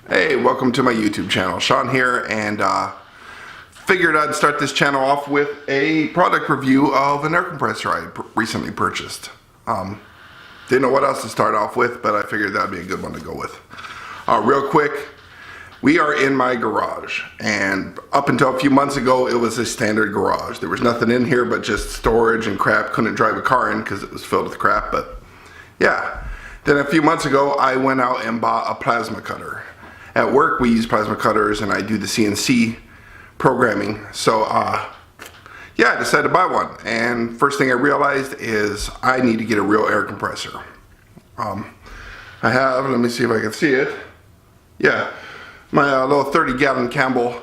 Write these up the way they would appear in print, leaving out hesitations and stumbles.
Hey, welcome to my YouTube channel. Sean here, and figured I'd start this channel off with a product review of an air compressor I recently purchased. Didn't know what else to start off with, but I figured that'd be a good one to go with. Real quick, we are in my garage, and up until a few months ago, it was a standard garage. There was nothing in here but just storage and crap. Couldn't drive a car in because it was filled with crap, but yeah. Then a few months ago, I went out and bought a plasma cutter. At work, we use plasma cutters, and I do the CNC programming. So, yeah, I decided to buy one. And first thing I realized is I need to get a real air compressor. I have, let me see if I can see it. Yeah, my little 30-gallon Campbell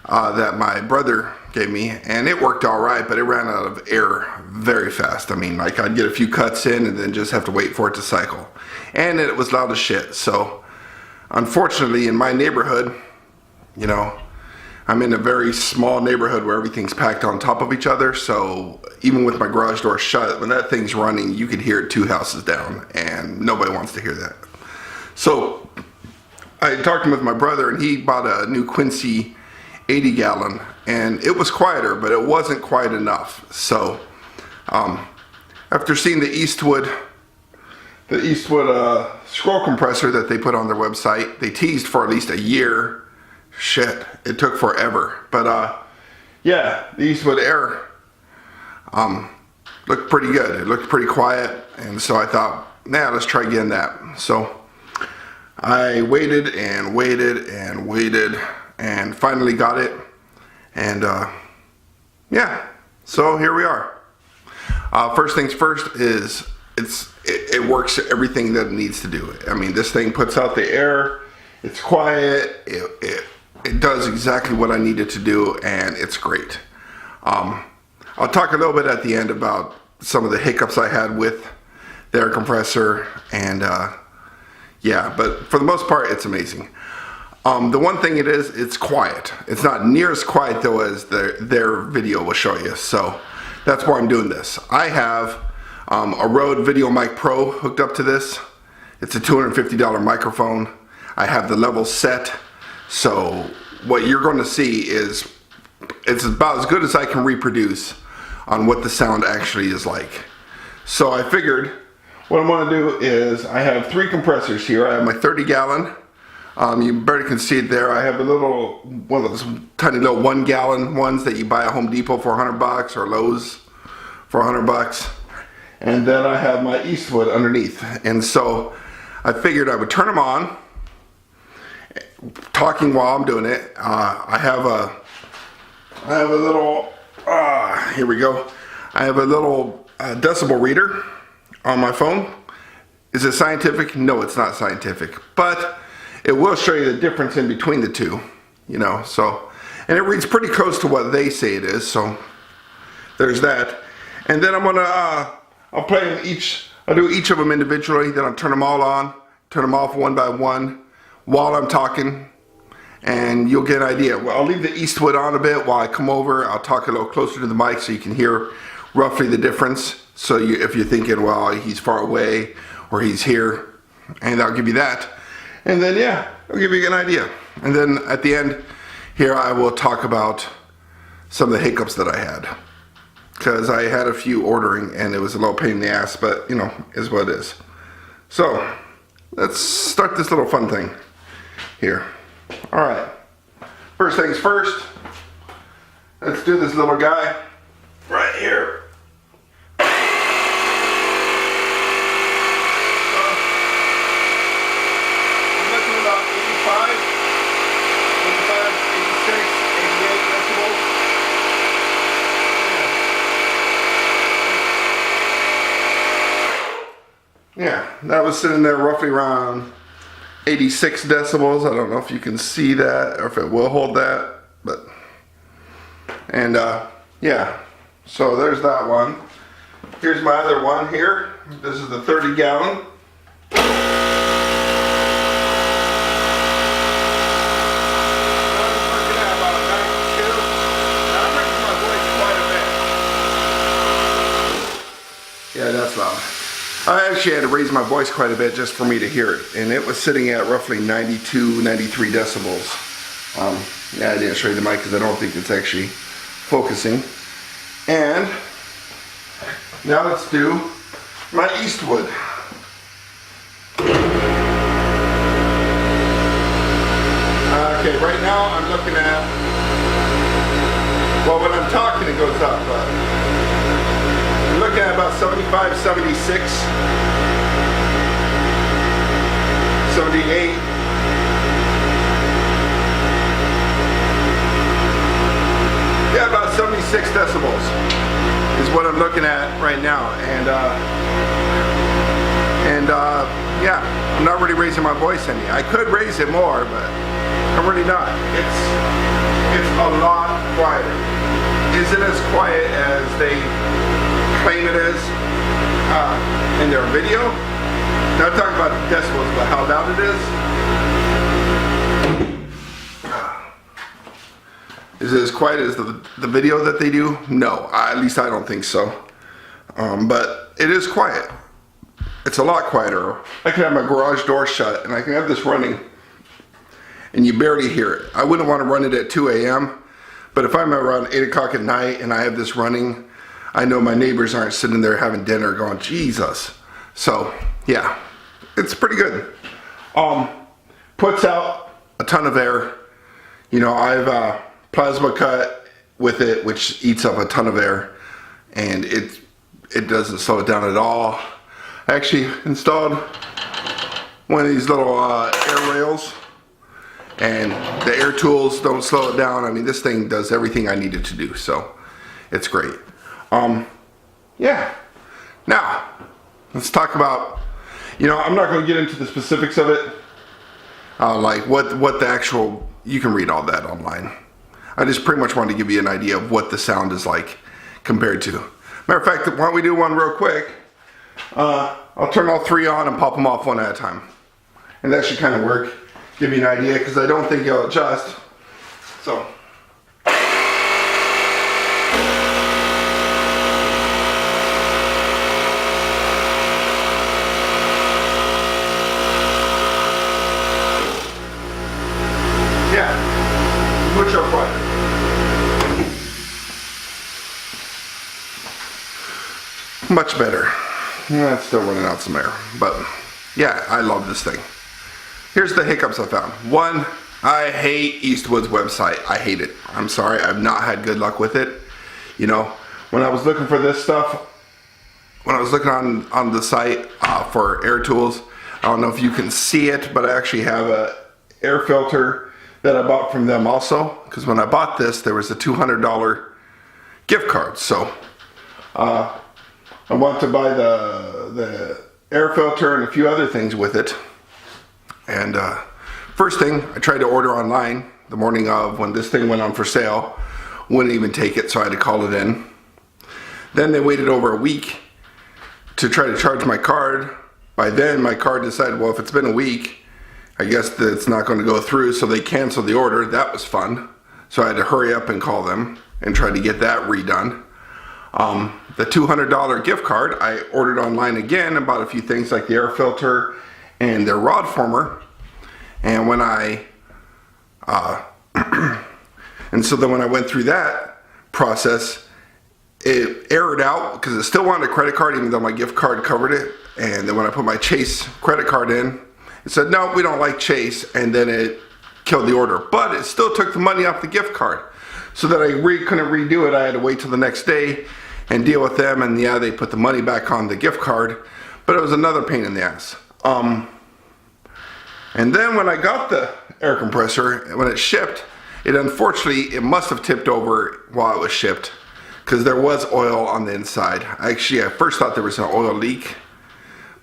that my brother gave me, and it worked all right, but it ran out of air very fast. I mean, like, I'd get a few cuts in and then just have to wait for it to cycle. And it was loud as shit, so unfortunately, in my neighborhood, you know, I'm in a very small neighborhood where everything's packed on top of each other, so even with my garage door shut, when that thing's running, you could hear it 2 houses down, and nobody wants to hear that. So I talked with my brother, and he bought a new Quincy 80-gallon, and it was quieter, but it wasn't quiet enough. So after seeing the Eastwood scroll compressor that they put on their website, they teased for at least a year. Shit, it took forever. But yeah, the Eastwood Air looked pretty good. It looked pretty quiet, and so I thought, nah, let's try getting that. So I waited and waited and waited and finally got it. And yeah, so here we are. First things first is it works everything that it needs to do. I mean, this thing puts out the air, it's quiet, it does exactly what I need it to do, and it's great. I'll talk a little bit at the end about some of the hiccups I had with the air compressor, and yeah, but for the most part, it's amazing. The one thing it's quiet. It's not near as quiet though as their video will show you, so that's why I'm doing this. I have a Rode VideoMic Pro hooked up to this. It's a $250 microphone. I have the level set, so what you're going to see is it's about as good as I can reproduce on what the sound actually is like. So I figured what I'm going to do is I have 3 compressors here. I have my 30-gallon. You barely can see it there. I have a little, one of those tiny little 1-gallon ones that you buy at Home Depot for $100 or Lowe's for $100. And then I have my Eastwood underneath. And so I figured I would turn them on, talking while I'm doing it. I have a little, here we go. I have a little decibel reader on my phone. Is it scientific? No, it's not scientific, but it will show you the difference in between the two, you know, so, and it reads pretty close to what they say it is, so there's that. And then I'm gonna, I'll do each of them individually, then I'll turn them all on, turn them off one by one while I'm talking, and you'll get an idea. Well, I'll leave the Eastwood on a bit while I come over. I'll talk a little closer to the mic so you can hear roughly the difference. So if you're thinking, well, he's far away or he's here, and I'll give you that. And then, yeah, I'll give you an idea. And then at the end here, I will talk about some of the hiccups that I had. Because I had a few ordering, and it was a little pain in the ass, but, you know, is what it is. So, let's start this little fun thing here. All right. First things first, let's do this little guy right here. Yeah, that was sitting there roughly around 86 decibels. I don't know if you can see that or if it will hold that, but, and yeah, so there's that one. Here's my other one here. This is the 30-gallon. Yeah, that's loud. I actually had to raise my voice quite a bit just for me to hear it, and it was sitting at roughly 92, 93 decibels. Yeah, I didn't show you the mic because I don't think it's actually focusing. And now let's do my Eastwood. Okay, right now I'm looking at, well, when I'm talking it goes up, but I'm looking at about 75, 76, 78. Yeah, about 76 decibels is what I'm looking at right now, and yeah, I'm not really raising my voice any. I could raise it more, but I'm really not. It's a lot quieter. Is it as quiet as they claim it is in their video? Not talking about decibels, but how loud it is. Is it as quiet as the video that they do? No, at least I don't think so. But it is quiet. It's a lot quieter. I can have my garage door shut and I can have this running and you barely hear it. I wouldn't want to run it at 2 a.m. But if I'm around 8 o'clock at night and I have this running, I know my neighbors aren't sitting there having dinner going, Jesus. So yeah, it's pretty good. Puts out a ton of air. You know, I've plasma cut with it, which eats up a ton of air, and it doesn't slow it down at all. I actually installed one of these little air rails, and the air tools don't slow it down. I mean, this thing does everything I need it to do, so it's great. Yeah. Now, let's talk about, you know, I'm not going to get into the specifics of it, like what the actual, you can read all that online. I just pretty much wanted to give you an idea of what the sound is like compared to. Matter of fact, why don't we do one real quick? I'll turn all three on and pop them off one at a time. And that should kind of work. Give you an idea, because I don't think you'll adjust. So. Yeah. Much more quiet. Much better. It's still running out some air, but yeah, I love this thing. Here's the hiccups I found. One, I hate Eastwood's website. I hate it. I'm sorry, I've not had good luck with it. You know, when I was looking for this stuff, when I was looking on the site for air tools, I don't know if you can see it, but I actually have a air filter that I bought from them also, because when I bought this, there was a $200 gift card. So I want to buy the air filter and a few other things with it. And first thing, I tried to order online the morning of when this thing went on for sale. Wouldn't even take it, so I had to call it in. Then they waited over a week to try to charge my card. By then, my card decided, well, if it's been a week, I guess that it's not going to go through, so they canceled the order. That was fun. So I had to hurry up and call them and try to get that redone. The $200 gift card, I ordered online again and bought a few things like the air filter and their rod former. And when and so then when I went through that process, it errored out because it still wanted a credit card even though my gift card covered it. And then when I put my Chase credit card in, it said, no, we don't like Chase. And then it killed the order. But it still took the money off the gift card. So that I couldn't redo it. I had to wait till the next day and deal with them. And yeah, they put the money back on the gift card. But it was another pain in the ass. And then when I got the air compressor, when it shipped, it must have tipped over while it was shipped. Because there was oil on the inside. Actually, I first thought there was an oil leak.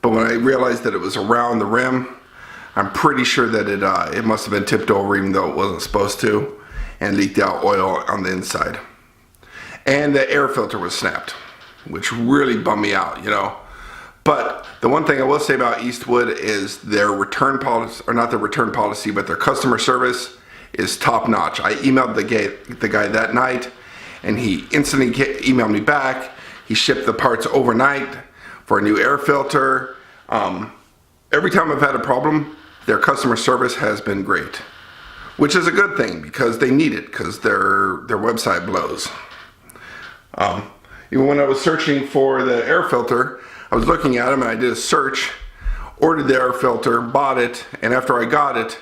But when I realized that it was around the rim, I'm pretty sure that it must have been tipped over even though it wasn't supposed to, and leaked out oil on the inside. And the air filter was snapped, which really bummed me out, you know. But the one thing I will say about Eastwood is their return policy, or not their return policy, but their customer service is top notch. I emailed the guy that night, and he instantly emailed me back. He shipped the parts overnight, for a new air filter. Every time I've had a problem, their customer service has been great, which is a good thing because they need it, because their website blows. Even when I was searching for the air filter, I was looking at them and I did a search, ordered the air filter, bought it, and after I got it,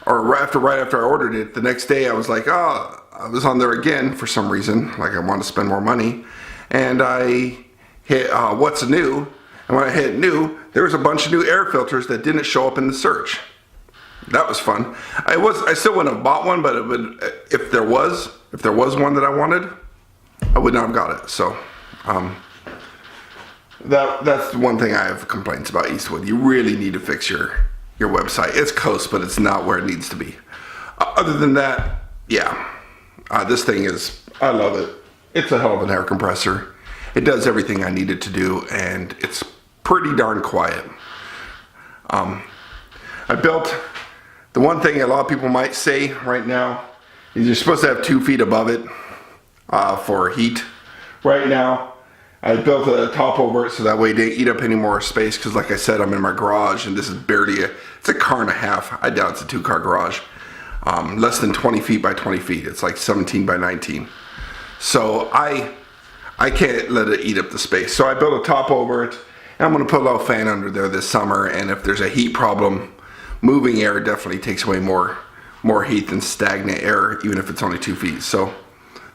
or right after I ordered it, the next day I was like, oh, I was on there again for some reason, like I wanted to spend more money, and I hit what's new, and when I hit new, there was a bunch of new air filters that didn't show up in the search. That was fun. I still wouldn't have bought one, but it would, if there was one that I wanted, I would not have got it. So that's one thing I have complaints about Eastwood. You really need to fix your website. It's close, but it's not where it needs to be. Other than that, yeah, this thing is, I love it. It's a hell of an air compressor. It does everything I need it to do, and it's pretty darn quiet. I built, the one thing a lot of people might say right now is you're supposed to have 2 feet above it for heat. Right now, I built a top over it so that way it didn't eat up any more space, because like I said, I'm in my garage and this is barely it's a car and a half. I doubt it's a 2-car garage. Less than 20 feet by 20 feet. It's like 17 by 19. So I can't let it eat up the space. So I built a top over it, and I'm gonna put a little fan under there this summer, and if there's a heat problem, moving air definitely takes away more heat than stagnant air, even if it's only 2 feet. So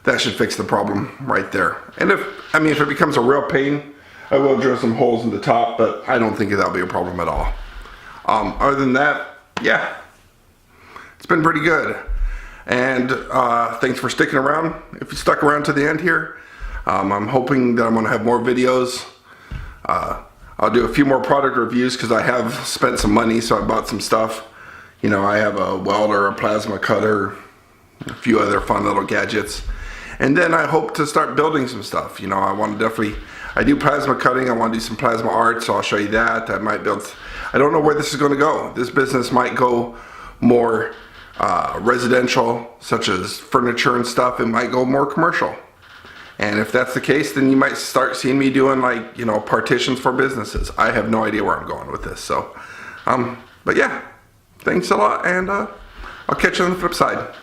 that should fix the problem right there. And if it becomes a real pain, I will drill some holes in the top, but I don't think that'll be a problem at all. Other than that, yeah, it's been pretty good. And thanks for sticking around. If you stuck around to the end here, I'm hoping that I'm gonna have more videos. I'll do a few more product reviews because I have spent some money, so I bought some stuff. You know, I have a welder, a plasma cutter, a few other fun little gadgets. And then I hope to start building some stuff. You know, I do plasma cutting, I want to do some plasma art, so I'll show you that. I don't know where this is going to go. This business might go more residential, such as furniture and stuff. It might go more commercial. And if that's the case, then you might start seeing me doing, like, you know, partitions for businesses. I have no idea where I'm going with this. So, but yeah, thanks a lot, and I'll catch you on the flip side.